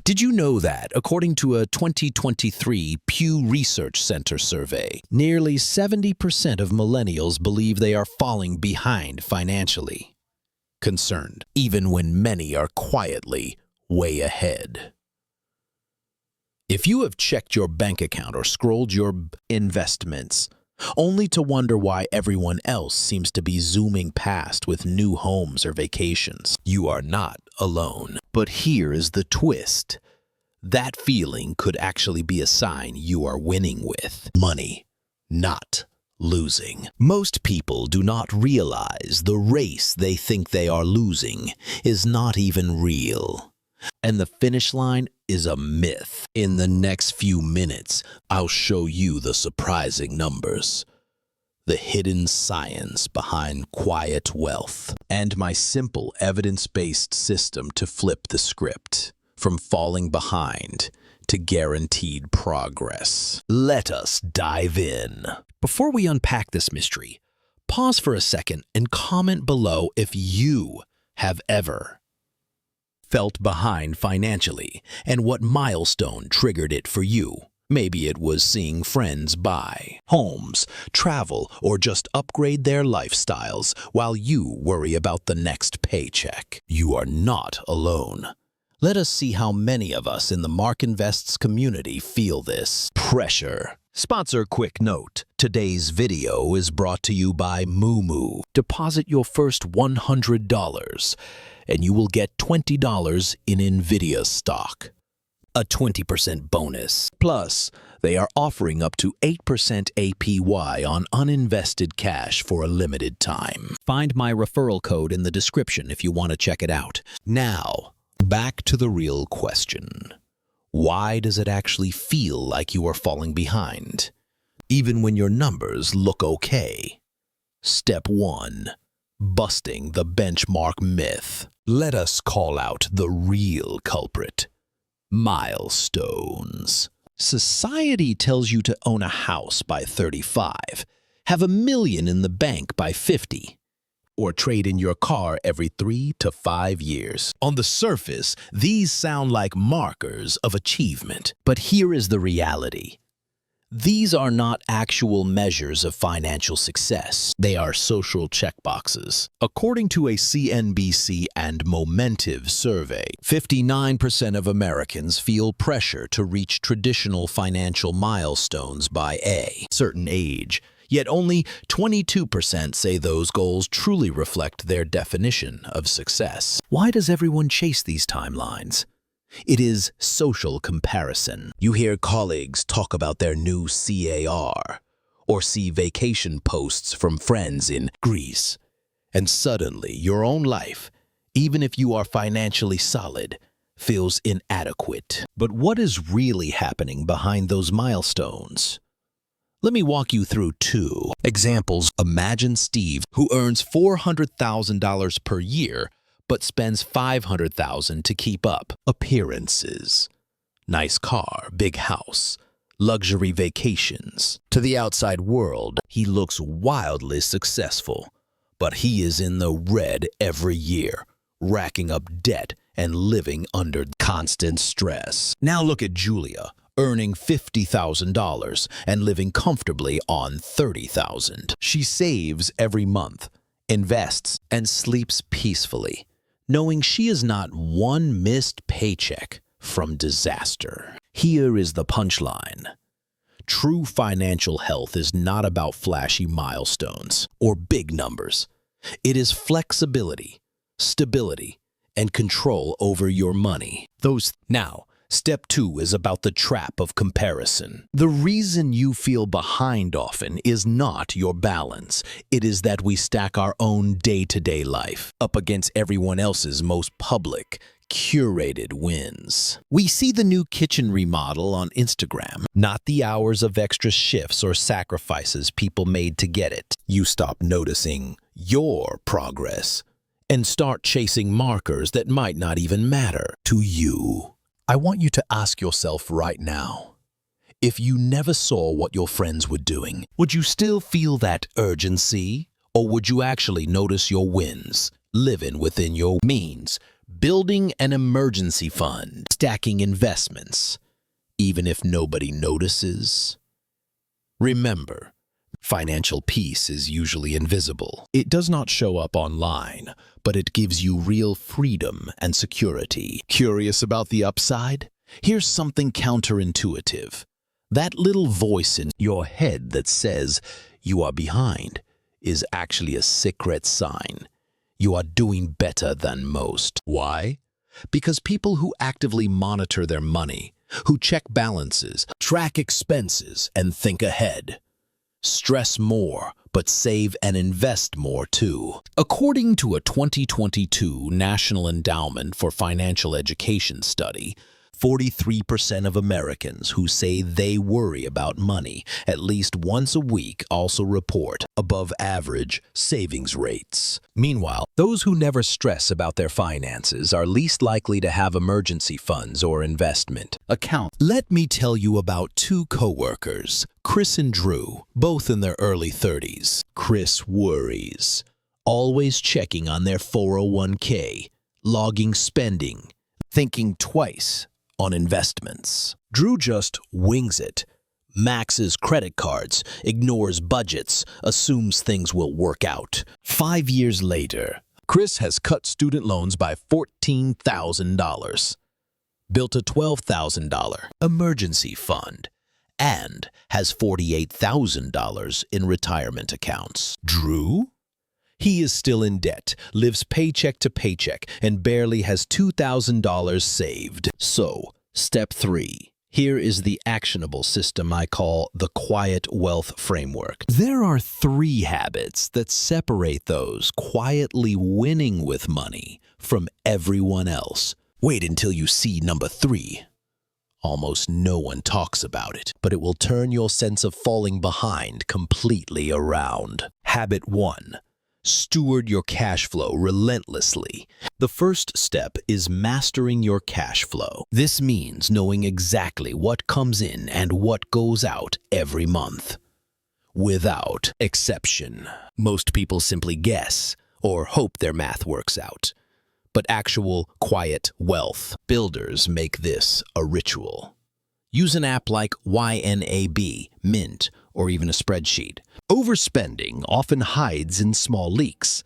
Did you know that, according to a 2023 Pew Research Center survey, nearly 70% of millennials believe they are falling behind financially? Concerned, even when many are quietly way ahead. If you have checked your bank account or scrolled your investments, only to wonder why everyone else seems to be zooming past with new homes or vacations, you are not alone. But here is the twist. That feeling could actually be a sign you are winning with money, not losing. Most people do not realize the race they think they are losing is not even real. And the finish line is a myth. In the next few minutes, I'll show you the surprising numbers, the hidden science behind quiet wealth, and my simple evidence-based system to flip the script from falling behind to guaranteed progress. Let us dive in. Before we unpack this mystery, pause for a second and comment below if you have ever felt behind financially and what milestone triggered it for you. Maybe it was seeing friends buy homes, travel, or just upgrade their lifestyles while you worry about the next paycheck. You are not alone. Let us see how many of us in the Mark Invests community feel this pressure. Sponsor quick note. Today's video is brought to you by Moo. Deposit your first $100 and you will get $20 in NVIDIA stock. A 20% bonus. Plus, they are offering up to 8% APY on uninvested cash for a limited time. Find my referral code in the description if you want to check it out. Now, back to the real question. Why does it actually feel like you are falling behind, even when your numbers look okay? Step 1. Busting the benchmark myth. Let us call out the real culprit. Milestones. Society tells you to own a house by 35, have $1 million in the bank by 50, or trade in your car every 3 to 5 years. On the surface, these sound like markers of achievement. But here is the reality. These are not actual measures of financial success. They are social checkboxes. According to a CNBC and Momentive survey, 59% of Americans feel pressure to reach traditional financial milestones by a certain age. Yet only 22% say those goals truly reflect their definition of success. Why does everyone chase these timelines? It is social comparison. You hear colleagues talk about their new CAR or see vacation posts from friends in Greece. And suddenly your own life, even if you are financially solid, feels inadequate. But what is really happening behind those milestones? Let me walk you through 2 examples. Imagine Steve, who earns $400,000 per year, but spends $500,000 to keep up. Appearances. Nice car, big house, luxury vacations. To the outside world, he looks wildly successful, but he is in the red every year, racking up debt and living under constant stress. Now look at Julia, earning $50,000 and living comfortably on $30,000. She saves every month, invests, and sleeps peacefully, knowing she is not one missed paycheck from disaster. Here is the punchline. True financial health is not about flashy milestones or big numbers. It is flexibility, stability, and control over your money. Now, step 2 is about the trap of comparison. The reason you feel behind often is not your balance. It is that we stack our own day-to-day life up against everyone else's most public, curated wins. We see the new kitchen remodel on Instagram, not the hours of extra shifts or sacrifices people made to get it. You stop noticing your progress and start chasing markers that might not even matter to you. I want you to ask yourself right now, if you never saw what your friends were doing, would you still feel that urgency? Or would you actually notice your wins, living within your means, building an emergency fund, stacking investments, even if nobody notices. Remember, financial peace is usually invisible. It does not show up online, but it gives you real freedom and security. Curious about the upside? Here's something counterintuitive. That little voice in your head that says you are behind is actually a secret sign. You are doing better than most. Why? Because people who actively monitor their money, who check balances, track expenses, and think ahead, stress more, but save and invest more too. According to a 2022 National Endowment for Financial Education study, 43% of Americans who say they worry about money at least once a week also report above average savings rates. Meanwhile, those who never stress about their finances are least likely to have emergency funds or investment accounts. Let me tell you about two coworkers, Chris and Drew, both in their early 30s. Chris worries, always checking on their 401k, logging spending, thinking twice on investments. Drew just wings it, maxes credit cards, ignores budgets, assumes things will work out. 5 years later, Chris has cut student loans by $14,000, built a $12,000 emergency fund, and has $48,000 in retirement accounts. Drew? He is still in debt, lives paycheck to paycheck, and barely has $2,000 saved. So, step 3. Here is the actionable system I call the quiet wealth framework. There are 3 habits that separate those quietly winning with money from everyone else. Wait until you see number 3. Almost no one talks about it, but it will turn your sense of falling behind completely around. Habit 1. Steward your cash flow relentlessly. The first step is mastering your cash flow. This means knowing exactly what comes in and what goes out every month. Without exception. Most people simply guess or hope their math works out. But actual quiet wealth builders make this a ritual. Use an app like YNAB, Mint, or even a spreadsheet. Overspending often hides in small leaks.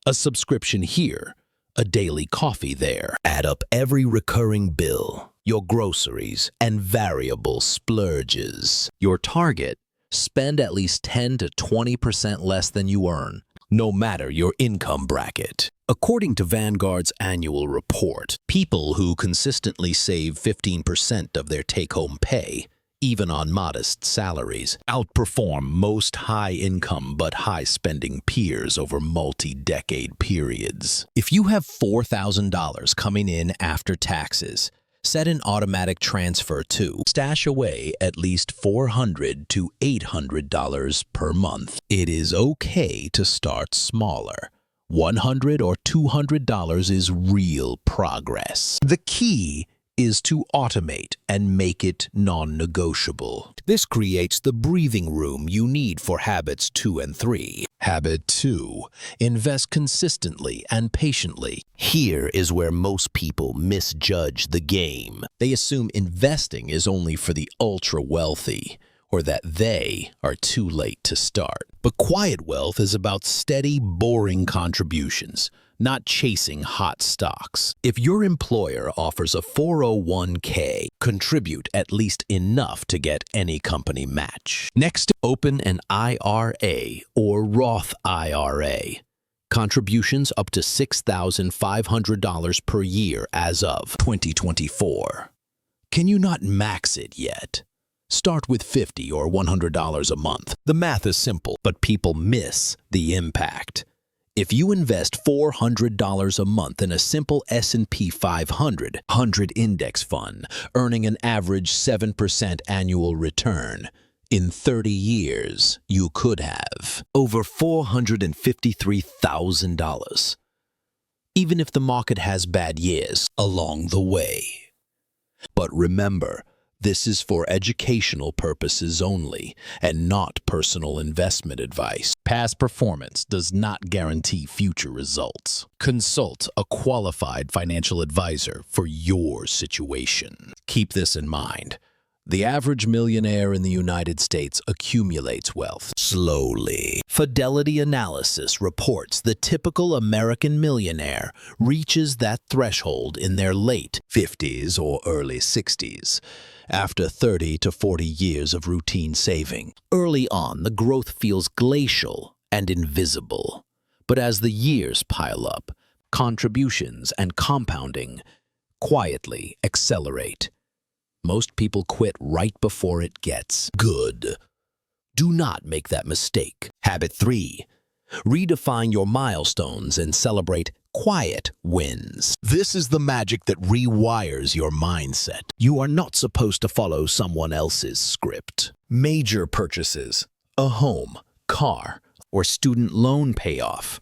A subscription here, a daily coffee there. Add up every recurring bill, your groceries, and variable splurges. Your target, spend at least 10 to 20% less than you earn, no matter your income bracket. According to Vanguard's annual report, people who consistently save 15% of their take-home pay, even on modest salaries, outperform most high-income but high-spending peers over multi-decade periods. If you have $4,000 coming in after taxes, set an automatic transfer to stash away at least $400 to $800 per month. It is okay to start smaller. $100 or $200 is real progress. The key is to automate and make it non-negotiable. This creates the breathing room you need for habits 2 and 3. Habit 2. Invest consistently and patiently. Here is where most people misjudge the game. They assume investing is only for the ultra-wealthy, or that they are too late to start. But quiet wealth is about steady, boring contributions, not chasing hot stocks. If your employer offers a 401k, contribute at least enough to get any company match. Next, open an IRA or Roth IRA. Contributions up to $6,500 per year as of 2024. Can you not max it yet? Start with $50 or $100 a month. The math is simple, but people miss the impact. If you invest $400 a month in a simple S&P 500 index fund, earning an average 7% annual return, in 30 years, you could have over $453,000, even if the market has bad years along the way. But remember, This is for educational purposes only and not personal investment advice. Past performance does not guarantee future results. Consult a qualified financial advisor for your situation. Keep this in mind. The average millionaire in the United States accumulates wealth slowly. Fidelity Analysis reports the typical American millionaire reaches that threshold in their late 50s or early 60s, after 30 to 40 years of routine saving. Early on, the growth feels glacial and invisible. But as the years pile up, contributions and compounding quietly accelerate. Most people quit right before it gets good. Do not make that mistake. Habit 3. Redefine your milestones and celebrate quiet wins. This is the magic that rewires your mindset. You are not supposed to follow someone else's script. Major purchases, a home, car, or student loan payoff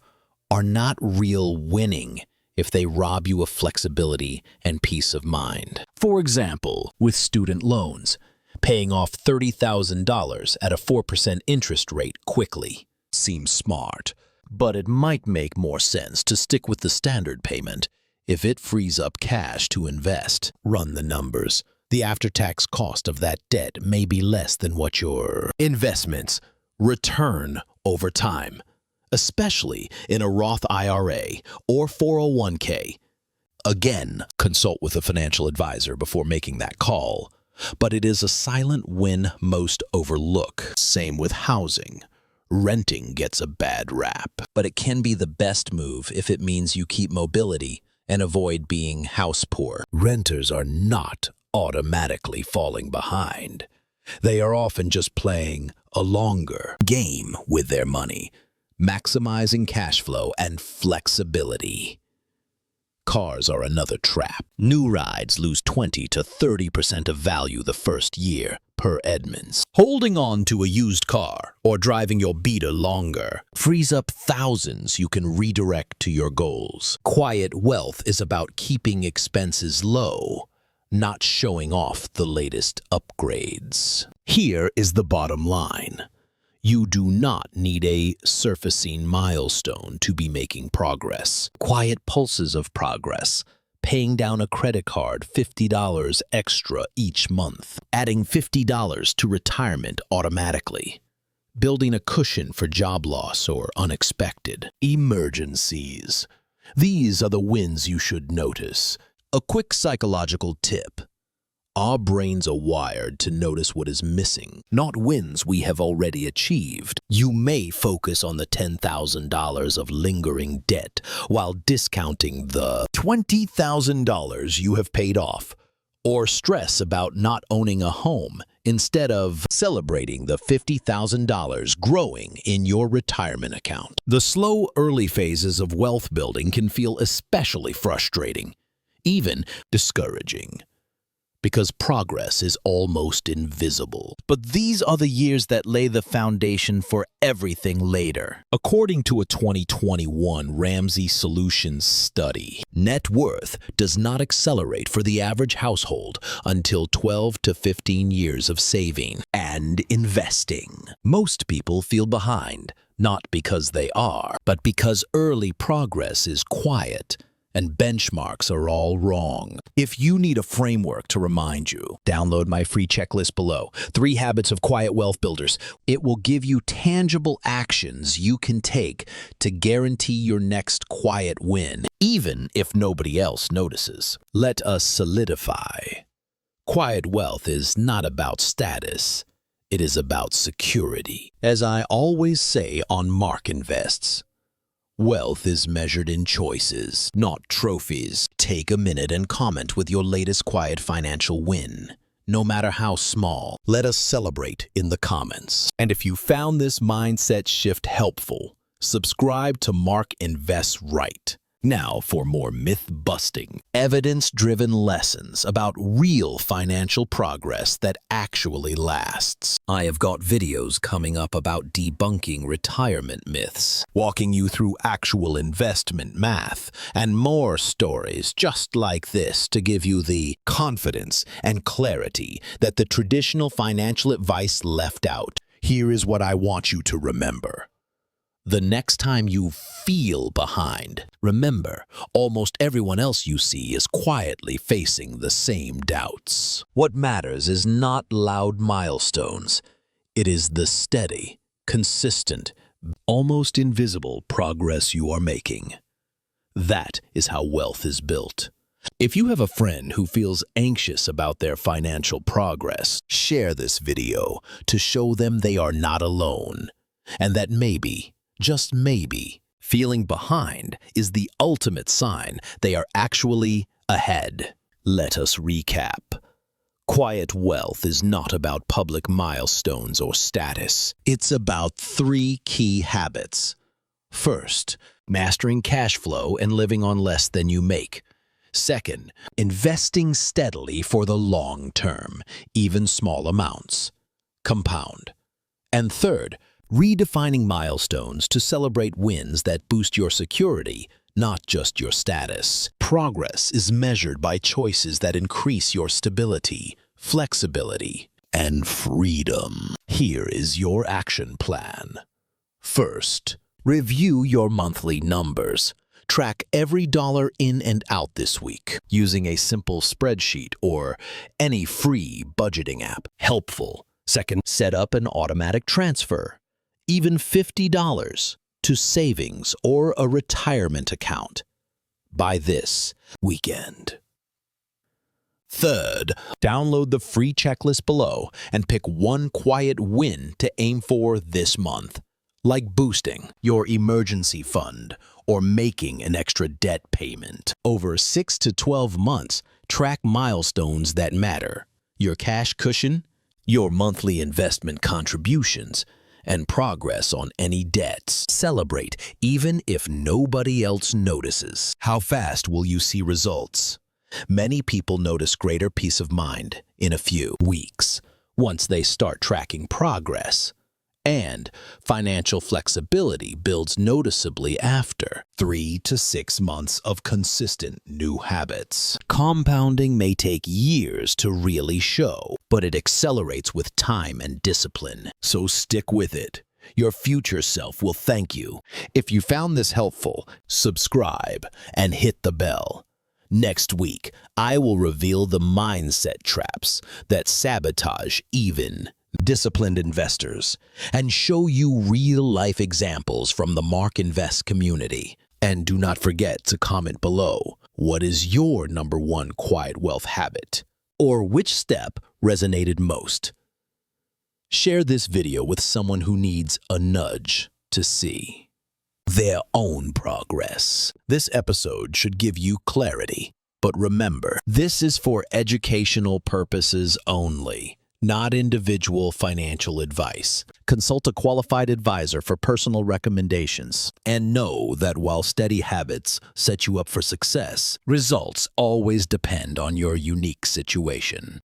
are not real winning if they rob you of flexibility and peace of mind. For example, with student loans, paying off $30,000 at a 4% interest rate quickly seems smart, but it might make more sense to stick with the standard payment if it frees up cash to invest. Run the numbers. The after-tax cost of that debt may be less than what your investments return over time, especially in a Roth IRA or 401k. Again, consult with a financial advisor before making that call, but it is a silent win most overlook. Same with housing. Renting gets a bad rap, but it can be the best move if it means you keep mobility and avoid being house poor. Renters are not automatically falling behind. They are often just playing a longer game with their money, maximizing cash flow and flexibility. Cars are another trap. New rides lose 20 to 30% of value the first year, per Edmunds. Holding on to a used car or driving your beater longer frees up thousands you can redirect to your goals. Quiet wealth is about keeping expenses low, not showing off the latest upgrades. Here is the bottom line. You do not need a surfacing milestone to be making progress. Quiet pulses of progress, paying down a credit card $50 extra each month, adding $50 to retirement automatically, building a cushion for job loss or unexpected emergencies. These are the wins you should notice. A quick psychological tip. Our brains are wired to notice what is missing, not wins we have already achieved. You may focus on the $10,000 of lingering debt while discounting the $20,000 you have paid off, or stress about not owning a home instead of celebrating the $50,000 growing in your retirement account. The slow early phases of wealth building can feel especially frustrating, even discouraging, because progress is almost invisible. But these are the years that lay the foundation for everything later. According to a 2021 Ramsey Solutions study, net worth does not accelerate for the average household until 12 to 15 years of saving and investing. Most people feel behind, not because they are, but because early progress is quiet and benchmarks are all wrong. If you need a framework to remind you, download my free checklist below, 3 Habits of Quiet Wealth Builders. It will give you tangible actions you can take to guarantee your next quiet win, even if nobody else notices. Let us solidify. Quiet wealth is not about status. It is about security. As I always say on Mark Invests, wealth is measured in choices, not trophies. Take a minute and comment with your latest quiet financial win, no matter how small. Let us celebrate in the comments. And if you found this mindset shift helpful, subscribe to Mark Invests Right. Now for more myth-busting, evidence-driven lessons about real financial progress that actually lasts. I have got videos coming up about debunking retirement myths, walking you through actual investment math, and more stories just like this to give you the confidence and clarity that the traditional financial advice left out. Here is what I want you to remember. The next time you feel behind, remember, almost everyone else you see is quietly facing the same doubts. What matters is not loud milestones. It is the steady, consistent, almost invisible progress you are making. That is how wealth is built. If you have a friend who feels anxious about their financial progress, share this video to show them they are not alone, and that maybe, just maybe, feeling behind is the ultimate sign they are actually ahead. Let us recap. Quiet wealth is not about public milestones or status. It's about 3 key habits. First, mastering cash flow and living on less than you make. Second, investing steadily for the long term, even small amounts. Compound. And third, redefining milestones to celebrate wins that boost your security, not just your status. Progress is measured by choices that increase your stability, flexibility, and freedom. Here is your action plan. First, review your monthly numbers. Track every dollar in and out this week using a simple spreadsheet or any free budgeting app. Helpful. Second, set up an automatic transfer, even $50, to savings or a retirement account by this weekend. Third, download the free checklist below and pick one quiet win to aim for this month, like boosting your emergency fund or making an extra debt payment. Over 6 to 12 months, track milestones that matter: your cash cushion, your monthly investment contributions, and progress on any debts. Celebrate even if nobody else notices. How fast will you see results? Many people notice greater peace of mind in a few weeks once they start tracking progress. And financial flexibility builds noticeably after 3 to 6 months of consistent new habits. Compounding may take years to really show, but it accelerates with time and discipline. So stick with it. Your future self will thank you. If you found this helpful, subscribe and hit the bell. Next week, I will reveal the mindset traps that sabotage even disciplined investors and show you real-life examples from the Mark Invest community. And do not forget to comment below, what is your #1 quiet wealth habit? Or which step resonated most? Share this video with someone who needs a nudge to see their own progress. This episode should give you clarity, but remember, this is for educational purposes only, not individual financial advice. Consult a qualified advisor for personal recommendations. And know that while steady habits set you up for success, results always depend on your unique situation.